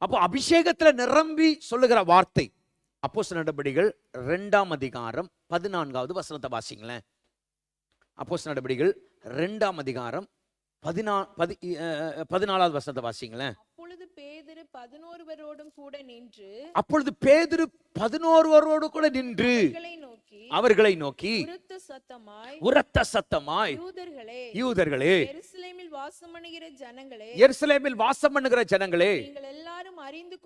அப்போ அபிஷேகத்துல நிரம்பி சொல்லுகிற வார்த்தை. அப்போஸ்தலர் நடபடிகள் 2ஆம் அதிகாரம் 14வது வசனத்தை வாசிங்களேன். அப்போஸ்தலர் நடபடிகள் 2ஆம் அதிகாரம் 14வது வசனத்தை வாசிங்களேன். அப்பொழுது பேதுரு 11 கூட நின்று, அப்பொழுது பேதுரு 11 கூட நின்று அவர்களை நோக்கி உரத்த சத்தமாய் யூதர்களே, எருசலேமில் வாசம் பண்ணுகிற ஜனங்களே, எருசலேமில் வாசம் பண்ணுகிற ஜனங்களே, நீங்கள் எல்லாரும் அறிந்து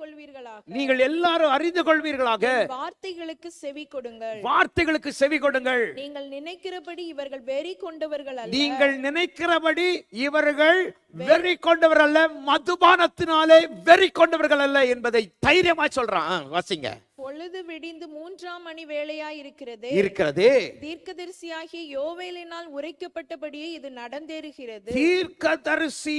கொள்வீர்களாக, வார்த்தைகளுக்கு செவி கொடுங்கள், வார்த்தைகளுக்கு செவி கொடுங்கள். நீங்கள் நினைக்கிறபடி இவர்கள் வெறி கொண்டவர்கள் அல்ல, நீங்கள் நினைக்கிறபடி இவர்கள் வெறி கொண்டவர்கள் அல்ல, மதுபானத்தினாலே வெறி கொண்டவர்கள் அல்ல என்பதை தைரியமாய் சொல்றான். வாசிங்க. பொழுது விடிந்து 3ஆம் மணி வேளையாய் இருக்கிறது, தீர்க்கதரிசியாகிய யோவேலினால் உரைக்கப்பட்டபடியே இது நடந்தேறுகிறது. தீர்க்கதரிசி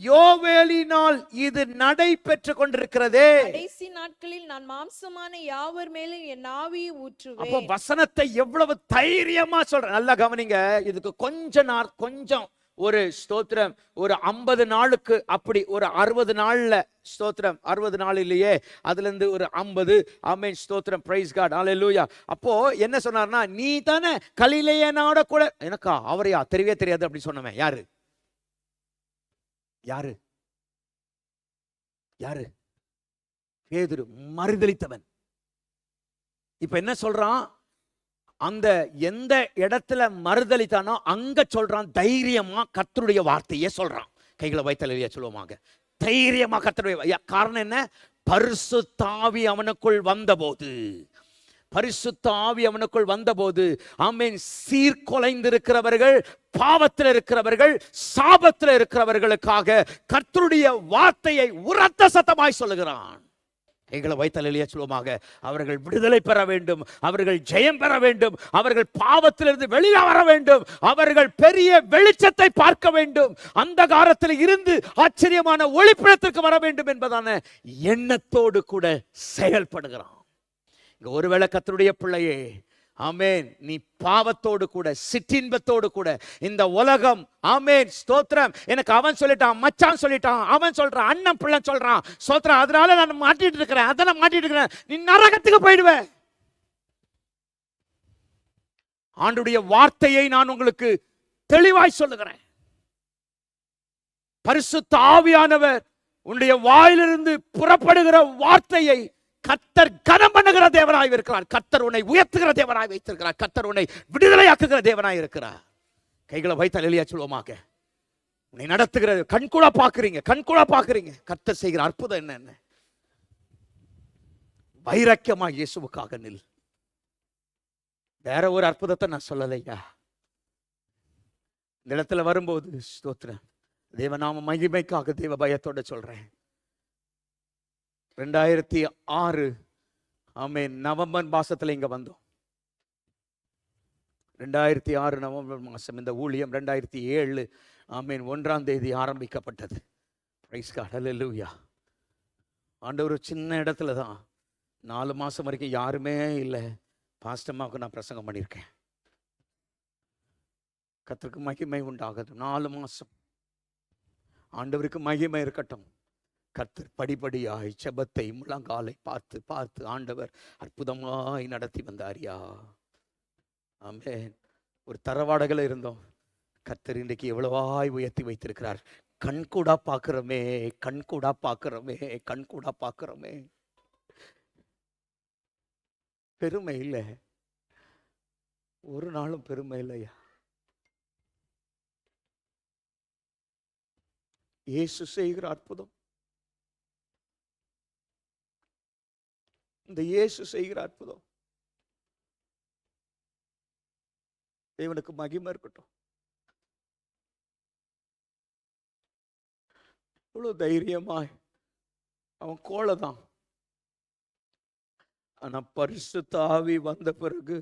யோவேலினால் இது நடைபெற்று கொண்டிருக்கிறது. கடைசி நாட்களில் நான் மாம்சமான யாவர் மேலும் என் ஆவியை ஊற்றுவேன். அப்போ வசனத்தை எவ்வளவு தைரியமா சொல்றேன். நல்லா கவனிங்க. இதுக்கு கொஞ்சம் ஒரு ஸ்தோத்திரம், ஒரு 50 நாளுக்கு, அப்படி ஒரு 60 நாள்ல ஸ்தோத்திரம், 60 நாள் இல்லையே, அதுல இருந்து ஒரு 50. ஆமென், ஸ்தோத்திரம், பிரைஸ் காட், ஹல்லேலூயா. அப்போ என்ன சொன்னார்னா, நீ தானே கலிலேயனோட கூட, எனக்கா அவரையா தெரியவே தெரியாது அப்படி சொன்னவன் யாரு? யாரு? யாரு? பேதுரு, மறுதலித்தவன். இப்ப என்ன சொல்றான்? அந்த எந்த இடத்துல மறுதலித்தானோ அங்க சொல்றான் தைரியமா கர்த்தருடைய வார்த்தையே சொல்றான். கைகளை வைத்தலையா சொல்லுவோமாக, தைரியமா கர்த்தருடைய. காரணம் என்ன? பரிசுத்த ஆவி அவனுக்குள் வந்தபோது, பரிசுத்த ஆவி அவனுக்குள் வந்தபோது, ஆமென், சீர்குலைந்திருக்கிறவர்கள், பாவத்தில் இருக்கிறவர்கள், சாபத்தில் இருக்கிறவர்களுக்காக கர்த்தருடைய வார்த்தையை உரத்த சத்தமாய் சொல்லுகிறான். எங்களை வைத்தலையா சொல்லுவோமாக, அவர்கள் விடுதலை பெற வேண்டும், அவர்கள் ஜெயம் பெற வேண்டும், அவர்கள் பாவத்திலிருந்து வெளியே வர வேண்டும், அவர்கள் பெரிய வெளிச்சத்தை பார்க்க வேண்டும், அந்தகாரத்தில் இருந்து ஆச்சரியமான ஒளிப்பிடத்திற்கு வர வேண்டும் என்பதான எண்ணத்தோடு கூட செயல்படுகிறான். இங்க ஒருவேளை கர்த்தருடைய பிள்ளையே, ஆமென், நீ பாவத்தோடு கூட சிற்றின்பத்தோடு கூட இந்த உலகம், ஆமென், ஸ்தோத்திரம், எனக்கு அவன் சொல்லிட்டான், மச்சான் சொல்லிட்டான், அவன் சொல்றான், அண்ணன் பிள்ளை சொல்றான், ஸ்தோத்திரம், அதனால நான் மாட்டிட்டு இருக்கிறேன், அதை நான் மாட்டிட்டு இருக்கிறேன், நீ நரகத்துக்கு போயிடுவ. ஆண்டுடைய வார்த்தையை நான் உங்களுக்கு தெளிவாய் சொல்லுகிறேன். பரிசுத்த ஆவியானவர் உன்னுடைய வாயிலிருந்து புறப்படுகிற வார்த்தையை கர்த்தர் கனம் பண்ணுகிற தேவனாய் இருக்கிறார். கர்த்தர் உன்னை உயர்த்துகிற தேவனாய் வைத்திருக்கிறார். கர்த்தர் உன்னை விடுதலையாக்குகிற தேவனாய் இருக்கிறார். கைகளை வைத்து அல்லேலூயா சொல்லுவோமாக. உன்னை நடத்துகிற கண்கூடா பாக்குறீங்க, கண்கூடா பாக்குறீங்க. கர்த்தர் செய்கிற அற்புதம் என்ன? வைராக்கியமா இயேசுவுக்காக நில். வேற ஒரு அற்புதத்தை நான் சொல்லலையா. இந்த இடத்துல வரும்போது ஸ்தோத்திரம், தேவநாம மகிமைக்காக தேவ பயத்தோட சொல்றேன். 2006 ஆமென் நவம்பர் மாசத்துல இங்க வந்தோம். 2006 நவம்பர் மாசம் இந்த ஊழியம் 2007 ஆமென் 1ஆம் தேதி ஆரம்பிக்கப்பட்டது. பிரைஸ் காட், ஹல்லேலூயா. ஆண்டவர் சின்ன இடத்துல தான் 4 மாசம் வரைக்கும் யாருமே இல்லை. பாஸ்டம்மாவுக்கு நான் பிரசங்கம் பண்ணியிருக்கேன். கர்த்தருக்கு மகிமை உண்டாகுது. 4 மாசம் ஆண்டவருக்கு மகிமை இருக்கட்டும். கர்த்தர் படிப்படியாய் செபத்தை முழங்காலை பார்த்து பார்த்து ஆண்டவர் அற்புதமாய் நடத்தி வந்தாரியா. ஆமென். ஒரு தரவாடகளை இருந்தோம். கர்த்தர் இன்றைக்கு எவ்வளவாய் உயர்த்தி வைத்திருக்கிறார். கண்கூடா பார்க்கிறோமே, கண்கூடா பார்க்கிறோமே, கண்கூடா பார்க்கிறோமே. பெருமை இல்லை, ஒரு நாளும் பெருமை இல்லையா. இயேசு செய்கிற அற்புதம், இந்த இயேசு செய்கிற அற்புதம், தேவனுக்கு மகிமை இருக்கட்டும். இவ்வளவு தைரியமாய் அவன் கோலதான். ஆனா பரிசுத்த ஆவி வந்த பிறகு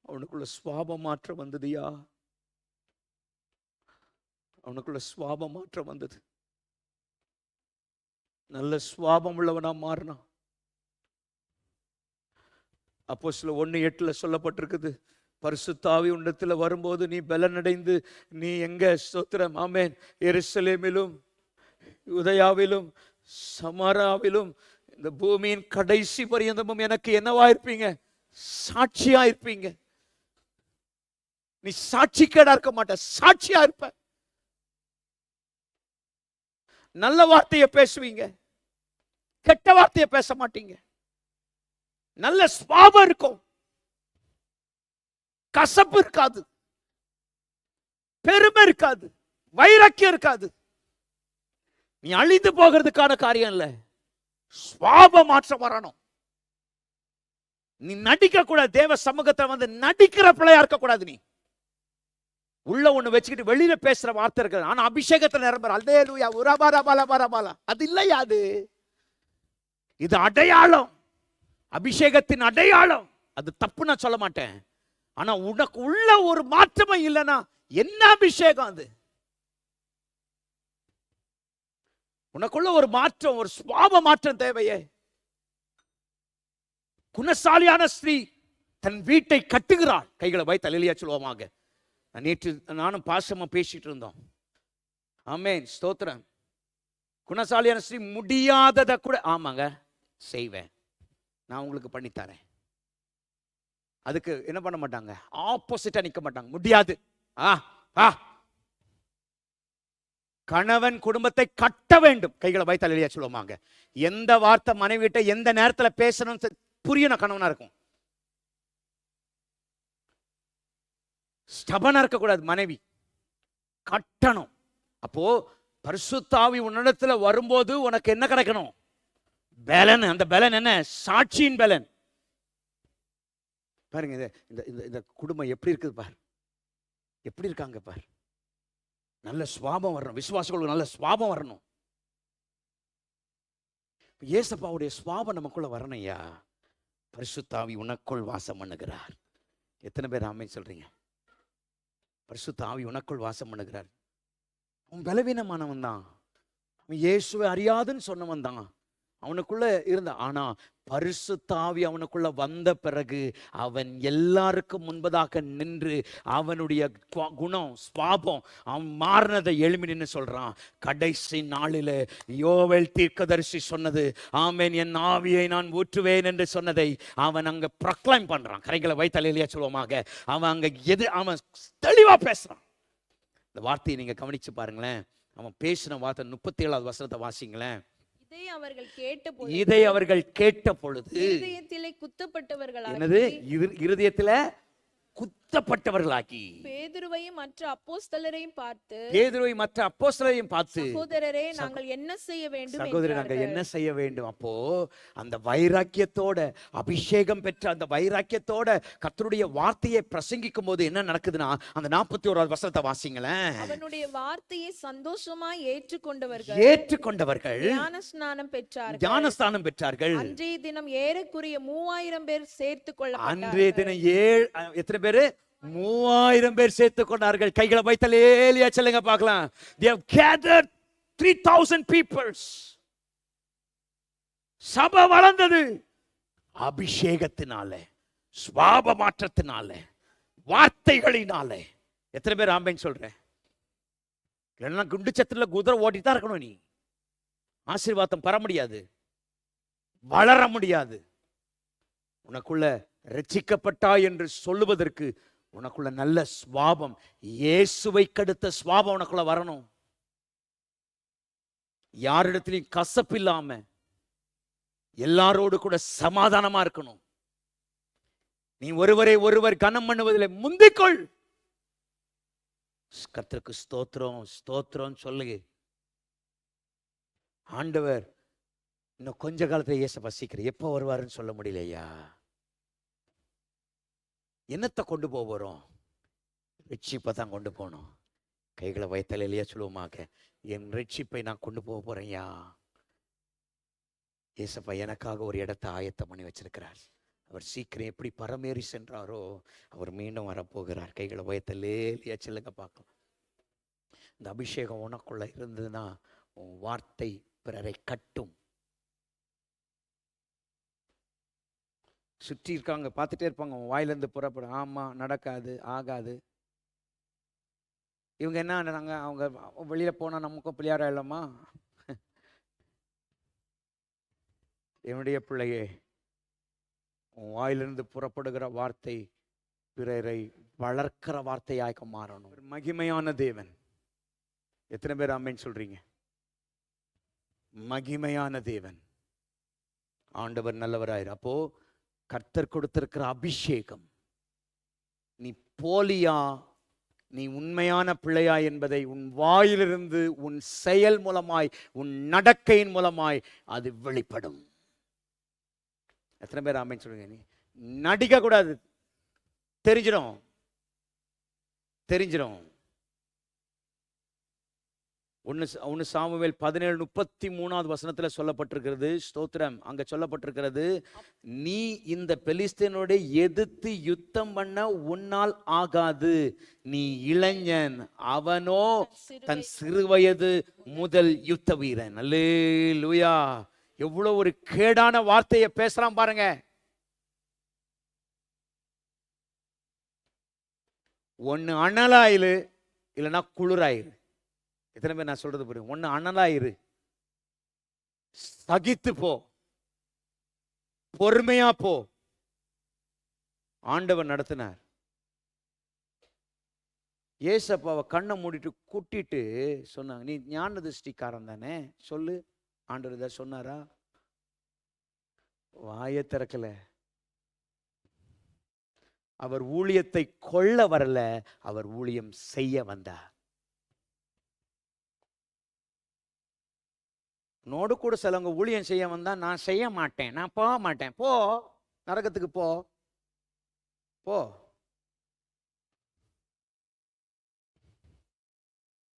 அவனுக்குள்ள சுவாப மாற்றம் வந்ததுயா. அவனுக்குள்ள சுவாப மாற்றம் வந்தது. நல்ல சுவாபம் உள்ளவனா மாறினான். அப்போஸ்தலர் 1:8 சொல்லப்பட்டிருக்குது, பரிசுத்த ஆவி உன்னிடத்துல வரும்போது நீ பலனடைந்து நீ எங்க ஸ்தோத்திரம், ஆமென், எருசலேமிலும் யூதேயாவிலும் சமாராவிலும் இந்த பூமியின் கடைசி பரியந்தமும் எனக்கு என்னவா இருப்பீங்க? சாட்சியா இருப்பீங்க. நீ சாட்சிக்கேடா இருக்க மாட்ட, சாட்சியா இருப்ப. நல்ல வார்த்தையை பேசுவீங்க, கெட்ட வார்த்தையை பேச மாட்டீங்க. நல்ல சுபாவம் இருக்கும், கசப்பு இருக்காது, பெருமை இருக்காது, வைராக்கியம் இருக்காது. நீ அழிந்து போகிறதுக்கான காரியம் இல்ல, சுபாவ மாற்றம் வரணும். நீ நடிக்க கூடாது, தேவ சமூகத்துல வந்து நடிக்கிற பிள்ளையா இருக்க கூடாது. நீ உள்ள ஒண்ணு வச்சுக்கிட்டு வெளியில பேசுற வார்த்தை இருக்கு, ஆனா அபிஷேகத்துல நிரம்புற அல்லேலூயா உரபாரா பாலா பாலா பாலா, அது இல்லையா? அது இது அடையாளம், அபிஷேகத்தின் அடையாளம். அது தப்பு நான் சொல்ல மாட்டேன். ஆனா உனக்கு உள்ள ஒரு மாற்றமே இல்லைன்னா என்ன அபிஷேகம் அது? உனக்குள்ள ஒரு மாற்றம், ஒரு சுபாவ மாற்றம் தேவையே. குணசாலியான ஸ்திரீ தன் வீட்டை கட்டுகிறாள். கைகளை வைத்து அல்லேலூயா சொல்லுவோமாக. நேற்று நானும் பாசமா பேசிட்டு இருந்தோம். ஆமென், ஸ்தோத்திரம். குணசாலியான ஸ்திரீ முடியாததை கூட ஆமாங்க செய்வேன், நான் உங்களுக்கு பண்ணித்தரேன். அதுக்கு என்ன பண்ண மாட்டாங்க? ஆப்போசிட்டா நிக்க மாட்டாங்க. முடியாது. கணவன் குடும்பத்தை கட்ட வேண்டும். கைகளை வைத்து அல்லேலூயா சொல்லுவாங்க. எந்த வார்த்தை மனைவிட்ட எந்த நேரத்துல பேசணும் புரியணும். கணவனா இருக்கும், ஸ்டபனா இருக்க கூடாது. மனைவி கட்டணும். அப்போ பரிசுத்த ஆவி உன்னிடத்துல வரும்போது உனக்கு என்ன கிடைக்கணும்? பலன். அந்த பலன் என்ன? சாட்சியின் பலன். பாருங்க, இந்த குடும்பம் எப்படி இருக்குது பார், எப்படி இருக்காங்க பார். நல்ல சுபாவம் வரணும், விசுவாசிகளுக்கு நல்ல சுபாவம் வரணும். இயேசுப்பாவுடைய சுபாவம் நமக்குள்ள வரணும். ஐயா, பரிசுத்த ஆவி உனக்குள் வாசம் பண்ணுகிறார். எத்தனை பேர் ஆமென் சொல்றீங்க? பரிசுத்த ஆவி உனக்குள் வாசம் பண்ணுகிறார். அவன் பலவீனமானவன் தான், அவன் இயேசுவை அறியாதுன்னு சொன்னவன் தான், அவனுக்குள்ள இருந்த. ஆனா பரிசுத்த ஆவி அவனுக்குள்ள வந்த பிறகு அவன் எல்லாருக்கும் முன்பதாக நின்று அவனுடைய குணம் சுபாவம் அவன் மாறினதை எழுமி நின்று சொல்றான். கடைசி நாளில் யோவேல் தீர்க்கதரிசி சொன்னது, ஆமென், என் ஆவியை நான் ஊற்றுவேன் என்று சொன்னதை அவன் அங்க ப்ரொக்ளைம் பண்றான். கரைகளை வைத்து அல்லேலூயா சொல்லுவோமாக. அவன் அங்க அவன் தெளிவா பேசுறான். இந்த வார்த்தையை நீங்க கவனிச்சு பாருங்களேன். அவன் பேசின வார்த்தை 37வது வசனத்தை வாசிங்களேன். இதை அவர்கள் கேட்ட பொழுது இருதயத்திலே குத்தப்பட்டவர்களாகி, என்னது? இருதயத்திலே குத்தப்பட்டவர்களாகி பேதுருவையும் மற்ற அப்போஸ்தலரையும் பார்த்து, சகோதரரே, நாங்கள் என்ன செய்ய வேண்டும்? சகோதரர், நாங்கள் என்ன செய்ய வேண்டும்? அப்போ அந்த வைராக்கியத்தோட, அபிஷேகம் பெற்ற அந்த வைராக்கியத்தோட கர்த்தருடைய வார்த்தையை பிரசங்கிக்கும் போது என்ன நடக்குதுன்னா, அந்த 41வது வசனத்தை வாசிங்களேன். அவனுடைய வார்த்தையை சந்தோஷமாய் ஏற்றுக்கொண்டவர்கள் ஞானஸ்நானம் பெற்றார்கள். அன்றைய தினம் ஏறக்குறைய 3000 பேர் சேர்த்துக் கொள்ளப்பட்டார்கள். அன்றைய தினம் எத்தனை பேரு? 3000 பேர் சேர்த்துக் கொண்டார்கள். கைகளை வைத்து அல்லேலூயா சொல்லுங்க பார்க்கலாம். They have gathered 3000 people. சபை வளர்ந்தது அபிஷேகத்தினால, சுபாவ மாற்றத்தினால, வார்த்தைகளினால. எத்தனை பேர் ஆமென் சொல்றேன்? இல்லைன்னா குண்டு சத்திரத்துல குதிரை ஓட்டித்தான் இருக்கணும். நீ ஆசீர்வாதம் பெற முடியாது, வளர முடியாது. உனக்குள்ள ரட்சிக்கப்பட்டாய் என்று சொல்லுவதற்கு உனக்குள்ள நல்ல சுபாவம், இயேசுவை கடுத்த சுபாவம் உனக்குள்ள வரணும். யாரிடத்திலையும் கசப்பு இல்லாம எல்லாரோடு கூட சமாதானமா இருக்கணும். நீ ஒருவரை ஒருவர் கனம் பண்ணுவதில் முந்திக்கொள். கர்த்தருக்கு ஸ்தோத்திரம் ஸ்தோத்திரம் சொல்லு. ஆண்டவர் இன்னும் கொஞ்ச காலத்துல இயேசுவை சீக்கிரம் எப்போ வருவாருன்னு சொல்ல முடியலையா? என்னத்தை கொண்டு போகிறோம்? ரட்சிப்பை தான் கொண்டு போகணும். கைகளை வைத்தல் இல்லையா சொல்லுவோமாக. என் ரட்சிப்பை நான் கொண்டு போக போறேன்யா. இயேசப்பா எனக்காக ஒரு இடத்தை ஆயத்தம் பண்ணி வச்சிருக்கிறார். அவர் சீக்கிரம் எப்படி பரமேறி சென்றாரோ அவர் மீண்டும் வரப்போகிறார். கைகளை வைத்தல் இல்லையா சொல்லுங்க பார்க்கலாம். இந்த அபிஷேகம் உனக்குள்ள இருந்ததுன்னா உன் வார்த்தை பிறரை கட்டும். சுற்றி இருக்காங்க பார்த்துட்டே இருப்பாங்க, உன் வாயிலிருந்து புறப்படும். ஆமா, நடக்காது, ஆகாது. இவங்க என்ன நாங்க அவங்க வெளியில போனா நமக்கும் பிள்ளையாரா இல்லமா? என்னுடைய பிள்ளையே, உன் வாயிலிருந்து புறப்படுகிற வார்த்தை பிறரை வளர்க்கிற வார்த்தையாக மாறணும். மகிமையான தேவன். எத்தனை பேர் ஆமென் சொல்றீங்க? மகிமையான தேவன். ஆண்டவர் நல்லவராயிரு. அப்போ கர்த்தர் கொடுத்திருக்கிற அபிஷேகம், நீ போலியா நீ உண்மையான பிள்ளையா என்பதை உன் வாயிலிருந்து உன் செயல் மூலமாய் உன் நடக்கையின் மூலமாய் அது வெளிப்படும். எத்தனை பேர் ஆமென் சொல்லுங்க? நீ நடிக்க கூடாது, தெரிஞ்சிடும். ஒன்னு சாமுவேல் 17:33 சொல்லப்பட்டிருக்கிறது. ஸ்தோத்திரம். அங்க சொல்லப்பட்டிருக்கிறது, நீ இந்த பெலிஸ்தீனோட எதிர்த்து யுத்தம் பண்ண உன்னால் ஆகாது, நீ இளைஞன், அவனோ தன் சிறுவயது முதல் யுத்த வீரன். அல்லேலூயா. எவ்வளவு ஒரு கேடான வார்த்தையை பேசுறான் பாருங்க. ஒன்னு அனலாயிரு, இல்லைன்னா குளிராயிரு. எத்தனை பேர் நான் சொல்றது புரியும்? ஒன்னு அனலாயிரு, சகித்து போ, பொறுமையா போ. ஆண்டவர் நடத்தினார். ஏசப்பாவை கண்ணை மூடிட்டு கூட்டிட்டு சொன்னாங்க, நீ ஞான திருஷ்டிக்காரன் தானே, சொல்லு. ஆண்டவர் இதை சொன்னாரா? வாயை திறக்கல. அவர் ஊழியத்தை கொள்ள வரல, அவர் ஊழியம் செய்ய வந்தார். நோடு கூட சிலவங்க ஊழியம் செய்ய வந்தா, நான் செய்ய மாட்டேன், நான் போக மாட்டேன். போ, நரகத்துக்கு போ போ.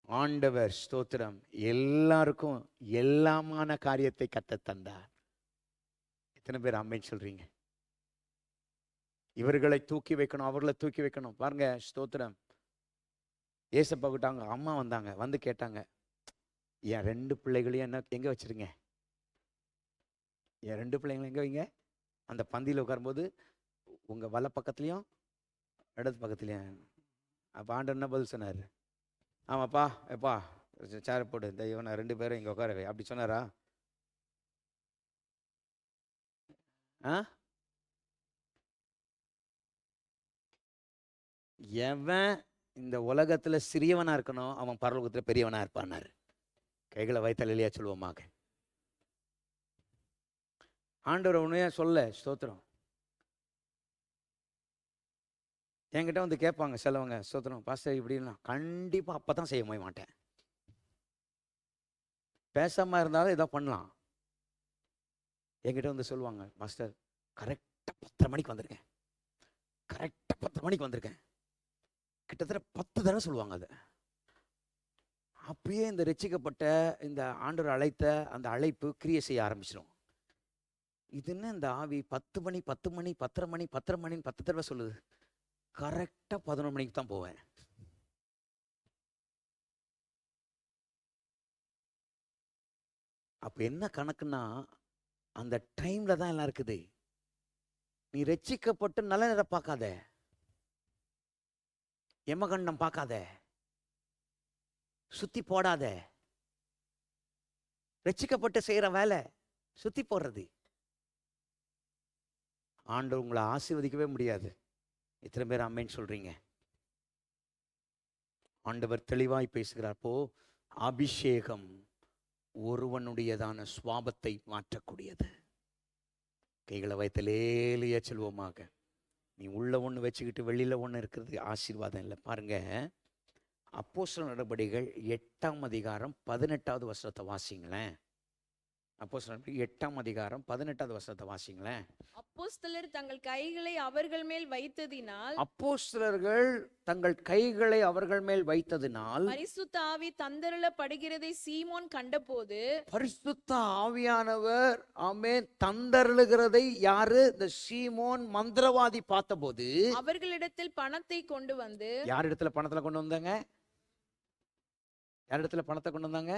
ஆண்டவர் ஸ்தோத்திரம் எல்லாருக்கும் எல்லாமான காரியத்தை கத்த தந்தார். எத்தனை பேர் ஆமென் சொல்றீங்க? இவர்களை தூக்கி வைக்கணும், அவர்களை தூக்கி வைக்கணும். பாருங்க, ஸ்தோத்திரம். ஏசப்பா கிட்டாங்க அம்மா வந்தாங்க, வந்து கேட்டாங்க, என் 2 பிள்ளைகளையும் என்ன எங்க வச்சிருங்க? என் 2 பிள்ளைங்களும் எங்க வைங்க? அந்த பந்தியில் உட்காரும்போது உங்க வல பக்கத்துலயும் இடது பக்கத்துலயும். அப்ப ஆண்டவர் என்ன பதில் சொன்னார்? ஆமாப்பா, எப்பா சேர போடு, இந்த இவனை 2 பேரும் இங்க உட்கார வை, அப்படி சொன்னாரா? எவன் இந்த உலகத்துல சிறியவனா இருக்கணும், அவன் பரலோகத்துல பெரியவனா இருப்பானார். கைகளை வைத்தல் இல்லையா சொல்லுவோமாக. ஆண்டவர் உண்மையா சொல்ல. ஸ்தோத்திரம். என்கிட்ட வந்து கேட்பாங்க சிலவங்க, ஸ்தோத்திரம் பாஸ்டர் இப்படின்னா, கண்டிப்பா அப்பதான் செய்ய மாட்டேன். பேசாம இருந்தாலும் ஏதோ பண்ணலாம். என்கிட்ட வந்து சொல்லுவாங்க, மாஸ்டர் கரெக்டா 10:30 மணிக்கு வந்திருக்கேன், கரெக்டா 10 மணிக்கு வந்திருக்கேன். கிட்டத்தட்ட 10 தடவை சொல்லுவாங்க. அது அப்பயே இந்த ரட்சிக்கப்பட்ட இந்த ஆண்டவர் அழைத்த அந்த அழைப்பு கிரியை செய்ய ஆரம்பிச்சிடும். இதுன்னு இந்த ஆவி 10 மணி 10 மணி 10:30 மணி 10:30 மணின்னு 10 தடவை சொல்லுது. கரெக்டா 11 மணிக்கு தான் போவேன். அப்ப என்ன கணக்குன்னா, அந்த டைம்ல தான் எல்லாம் இருக்குது. நீ ரட்சிக்கப்பட்டு நல்ல நேரம் பார்க்காத, எமகண்டம் பார்க்காத, சுத்தி போடாத. ரட்சிக்கப்பட்டு செய்யற வேலை சுத்தி போடுறது. ஆண்டவர் உங்களை ஆசீர்வதிக்கவே முடியாது. எத்தனை பேர் ஆமென் சொல்றீங்க? ஆண்டவர் தெளிவாய் பேசுகிறார். அப்போ அபிஷேகம் ஒருவனுடையதான சுவாபத்தை மாற்றக்கூடியது. கைகளை வைத்து லேலிய செல்வோமாக. நீ உள்ள ஒன்று வச்சுக்கிட்டு வெளியில ஒன்று இருக்கிறது ஆசீர்வாதம் இல்லை. பாருங்க, அப்போஸ்தலர் நடபடிகள் 8ஆம் அதிகாரம் 18வது வசனத்தை வாசிங்களேன். அப்போஸ்தலர் 8ஆம் அதிகாரம் 18வது வசனத்தை வாசிங்களேன். அப்போஸ்தலர் தங்கள் கைகளை அவர்கள் மேல் வைத்ததினால், அப்போஸ்தலர்கள் தங்கள் கைகளை அவர்கள் மேல் வைத்ததினால் பரிசுத்த ஆவி தந்தருளப்படுகிறதை சீமோன் கண்டபோது, பரிசுத்த ஆவியானவர் ஆமென் தந்தருளுகிறதை யாரு? இந்த சீமோன் மந்திரவாதி பார்த்தபோது அவர்களிடத்தில் பணத்தை கொண்டு வந்து. யார் இடத்துல பணத்துல கொண்டு வந்தாங்க? யார் இடத்துல பணத்தை கொண்டு வந்தாங்க?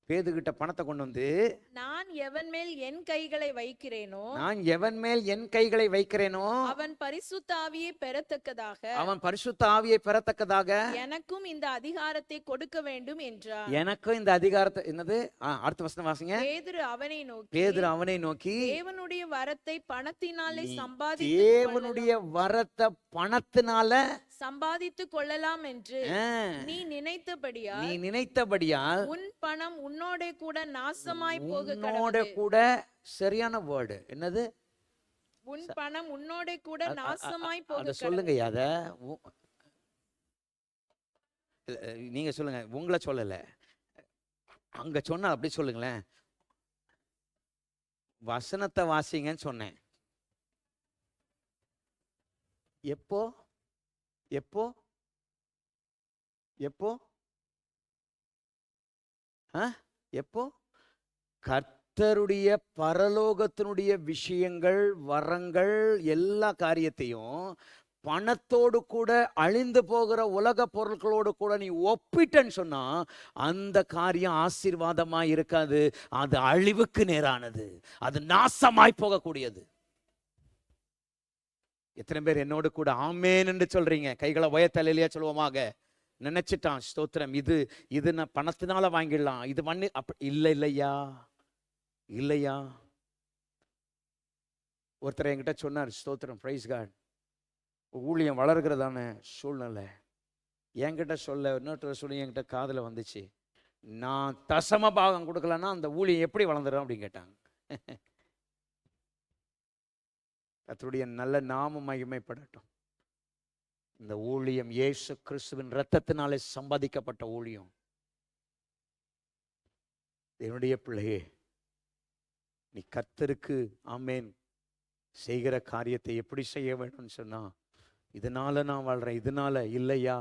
பேதுகிட்ட பணத்தை கொண்டு வந்து, நான் எவன் மேல் என் கைகளை வைக்கிறேனோ நான் எவன் மேல் என் கைகளை வைக்கிறேனோ அவன் பரிசுத்த ஆவியை பெறத்தக்கதாக அவன் பரிசுத்த ஆவியை பெறத்தக்கதாக எனக்கும் இந்த அதிகாரத்தை கொடுக்க வேண்டும் என்றார். எனக்கும் இந்த அதிகாரத்தை, என்னது அடுத்த வசனம் வாசிங்க. பேதுரு அவனை நோக்கி தேவனுடைய வரத்தை பணத்தினாலே தேவனுடைய வரத்தை பணத்தினால சம்பாதித்து கொள்ளலாம் என்று நீ நினைத்தபடியால் உன் பணம் உன்னோட கூட நாசமாய் போக கடவுது. கூட சரியான வேர்டு என்னது? உன் பணம் உன்னோட கூட நாசமாய் போக சொல்லுங்க. அத நீங்க சொல்லுங்க, உங்களை சொல்லல, அங்க சொன்னா அப்படி சொல்லுங்களேன். வசனத்தை வாசிங்கன்னு சொன்னேன். எப்போ எப்போ எப்போ எப்போ? கர்த்தருடைய பரலோகத்தினுடைய விஷயங்கள், வரங்கள், எல்லா காரியத்தையும் பணத்தோடு கூட அழிந்து போகிற உலக பொருட்களோடு கூட நீ ஒப்பிட்டன்னு சொன்னா அந்த காரியம் ஆசீர்வாதமாய் இருக்காது. அது அழிவுக்கு நேரானது, அது நாசமாய் போகக்கூடியது. எத்தனை பேர் என்னோடு கூட ஆமேன் என்று சொல்றீங்க? கைகளை உயர்த்தலையா சொல்லுவோமாக. நினைச்சிட்டான் ஸ்தோத்திரம், இது நான் பணத்தினால வாங்கிடலாம், இது பண்ணி இல்லையா இல்லையா. ஒருத்தர் என்கிட்ட சொன்னார், ஸ்தோத்திரம், பிரைஸ் காட், ஊழியம் வளர்கிறதான சூழ்நிலை என்கிட்ட சொல்ல, இன்னொருத்தர் சொல்லி என்கிட்ட காதில் வந்துச்சு, நான் தசம பாகம் கொடுக்கலன்னா அந்த ஊழியம் எப்படி வளர்ந்துடும் அப்படின்னு கேட்டாங்க. கர்த்தருடைய நல்ல நாமம் மகிமைப்படட்டும். இந்த ஊழியம் இயேசு கிறிஸ்துவின் இரத்தத்தினாலே சம்பாதிக்கப்பட்ட ஊழியம். என்னுடைய பிள்ளையே, நீ கர்த்தருக்கு ஆமேன் செய்கிற காரியத்தை எப்படி செய்ய வேணும்னு சொன்னா, இதனால நான் வாழ்றேன், இதனால இல்லையா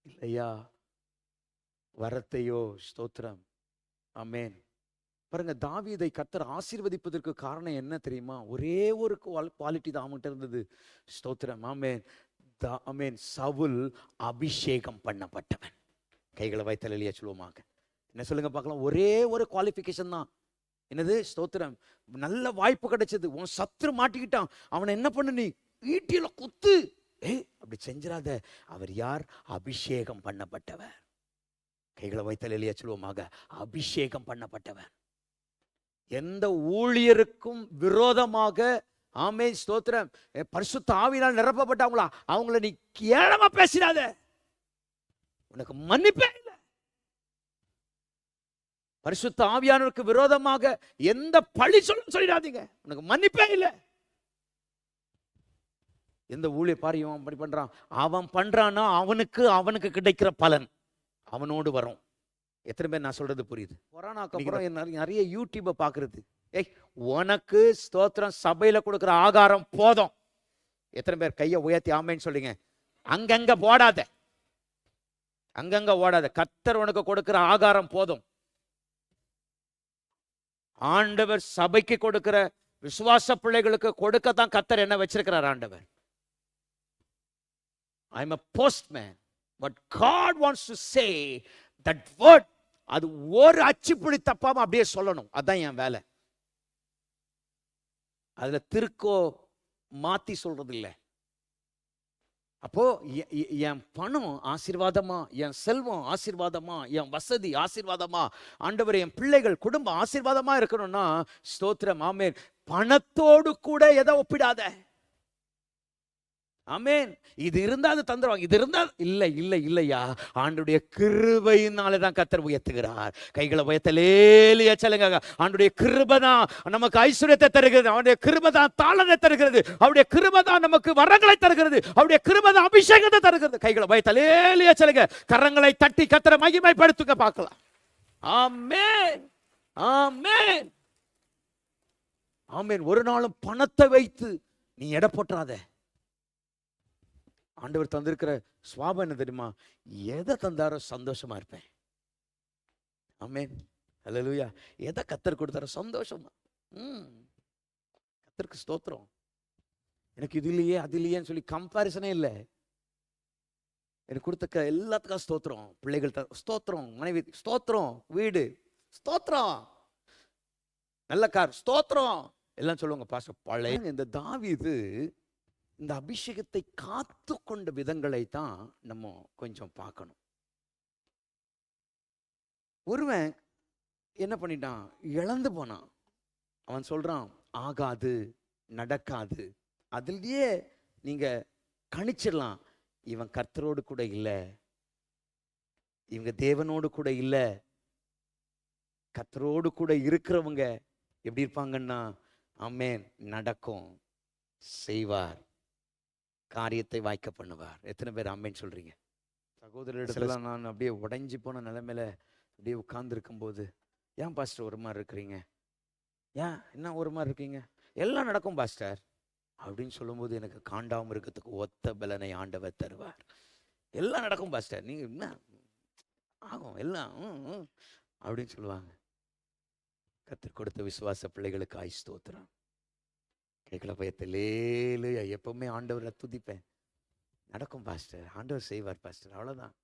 இல்லையா. வரத்தையோ ஸ்தோத்திரம், ஆமேன். பாருங்க, தாவீதை கர்த்தர் ஆசீர்வதிப்பதற்கு காரணம் என்ன தெரியுமா? ஒரே ஒரு குவாலிட்டி தான் அவன்கிட்ட இருந்தது. ஸ்தோத்திரம், ஆமேன். ஆமேன். சவுல் அபிஷேகம் பண்ணப்பட்டவன். கைகளை வைத்தலையா சொல்லுவோமாக. என்ன சொல்லுங்க பார்க்கலாம்? ஒரே ஒரு குவாலிஃபிகேஷன் தான். என்னது? ஸ்தோத்திரம். நல்ல வாய்ப்பு கிடைச்சது, உன் சத்துரு மாட்டிக்கிட்டான், அவனை என்ன பண்ணு, நீ ஈட்டியில குத்து. அப்படி செஞ்சிடாத. அவர் யார்? அபிஷேகம் பண்ணப்பட்டவர். கைகளை வைத்தலையா சொல்லுவோமாக. அபிஷேகம் பண்ணப்பட்டவர். எந்த ஊழியருக்கும் விரோதமாக ஆமென் ஸ்தோத்திரம் பரிசுத்த ஆவியினால் நிரப்பப்பட்டவங்களா அவங்கள நீ கேவலமா பேசிடாத. உனக்கு மன்னிப்பே இல்லை. பரிசுத்த ஆவியானவருக்கு விரோதமாக எந்த பழி சொல்லிடாதீங்க. உனக்கு மன்னிப்பே இல்லை. எந்த ஊழிய பாரியம் அப்படி பண்றான், அவன் பண்றான்னா அவனுக்கு கிடைக்கிற பலன் அவனோடு வரும். எத்தனை பேர் நான் சொல்றது புரியுது? கொரோனாக்கு அப்புறம் நிறைய யூடியூபை பார்க்கறது. உனக்கு ஸ்தோத்திரம் சபையில கொடுக்கிற ஆகாரம் போதும். எத்தனை பேர் கையை உயர்த்தி ஆமேன்னு சொல்லுங்க? அங்கங்க போடாத, அங்கங்க ஓடாத. கர்த்தர் உனக்கு கொடுக்கிற ஆகாரம் போதும். ஆண்டவர் சபைக்கு கொடுக்கிற விசுவாச பிள்ளைகளுக்கு கொடுக்கத்தான் கர்த்தர் என்ன வச்சிருக்கிறார் ஆண்டவர். I am a postman, but God wants to say that word. அது ஒரு அச்சுப்பிடி தப்பாம அப்படியே சொல்லணும். அதான் என் வேலை. அதுல திருக்கோ மாத்தி சொல்றது இல்லை. அப்போ என் பணம் ஆசீர்வாதமா, என் செல்வம் ஆசீர்வாதமா, என் வசதி ஆசீர்வாதமா, ஆண்டவர் என் பிள்ளைகள் குடும்பம் ஆசீர்வாதமா இருக்கணும்னா ஸ்தோத்திரம் ஆமென். பணத்தோடு கூட எதை ஒப்பிடாத. ஆமென். இது இருந்தா அது தந்துருவாங்க, இது இருந்தா இல்லை இல்லை இல்லையா. ஆண்டுடைய கிருபையினாலே தான் கர்த்தர் உயர்த்துகிறார். கைகளை உயர்த்தலேலியா சொல்லுங்க. ஆண்டுடைய கிருபை தான் நமக்கு ஐஸ்வர்யத்தை தருகிறது. அவருடைய கிருபை தான் தாளத்தை தருகிறது. அவருடைய கிருபை தான் நமக்கு வரங்களை தருகிறது. அவருடைய கிருபை தான் அபிஷேகத்தை தருகிறது. கைகளை உயர்த்தலேலியா சொல்லுங்க. கரங்களை தட்டி கர்த்தரை மகிமைப்படுத்துங்க பார்க்கலாம். ஆமென் ஆமென் ஆமென். ஒரு நாளும் பணத்தை வைத்து நீ எடை போட்டுறாத. ஆண்டவர் தந்திருக்கிற சுவாபம் என்ன தெரியுமா? எதை தந்தாரோ சந்தோஷமா இருப்பேன். ஆமென் அல்லேலூயா. எதை கர்த்தர் கொடுத்தாரோ சந்தோஷமா. கர்த்தருக்கு ஸ்தோத்திரம். எனக்கு இது இல்லையே அது இல்லையேன்னு சொல்லி கம்பாரிசனே இல்லை. எனக்கு கொடுத்த எல்லாத்துக்கும் ஸ்தோத்திரம். பிள்ளைகள் ஸ்தோத்திரம், மனைவி ஸ்தோத்திரம், வீடு ஸ்தோத்திரம். நல்ல கார், ஸ்தோத்திரம் எல்லாம் சொல்லுவாங்க. பாஸ்டர் பழைய இந்த தாவீது இந்த அபிஷேகத்தை காத்து கொண்ட விதங்களை தான் நம்ம கொஞ்சம் பார்க்கணும். ஒருவன் என்ன பண்ணிட்டான், இழந்து போனான். அவன் சொல்றான், ஆகாது, நடக்காது. அதுலயே நீங்க கணிச்சிடலாம், இவன் கர்த்தரோடு கூட இல்லை, இவங்க தேவனோடு கூட இல்லை. கர்த்தரோடு கூட இருக்கிறவங்க எப்படி இருப்பாங்கன்னா, ஆமென், நடக்கும், செய்வார், காரியத்தை வாய்க்க பண்ணுவார். எத்தனை பேர் ஆமென் சொல்றீங்க? சகோதரரிடத்துல நான் அப்படியே உடைஞ்சு போன நிலைமையில அப்படியே உட்கார்ந்து இருக்கும்போது, ஏன் பாஸ்டர் ஒரு மாதிரி இருக்கிறீங்க, ஏன் என்ன ஒரு மாதிரி இருக்கீங்க, எல்லாம் நடக்கும் பாஸ்டர் அப்படின்னு சொல்லும்போது எனக்கு காண்டாமல் இருக்கிறதுக்கு ஒத்த பலனை ஆண்டவர் தருவார். எல்லாம் நடக்கும் பாஸ்டர், நீங்க என்ன ஆகும் எல்லாம் அப்படின்னு சொல்லுவாங்க. கர்த்தர் கொடுத்த விசுவாச பிள்ளைகளுக்கு ஸ்தோத்திரம். கேட்கல பயத்திலேலு எப்பவுமே ஆண்டவரை துதிப்பேன். நடக்கும் பாஸ்டர், ஆண்டவர் செய்வார் பாஸ்டர், அவ்வளோதான்.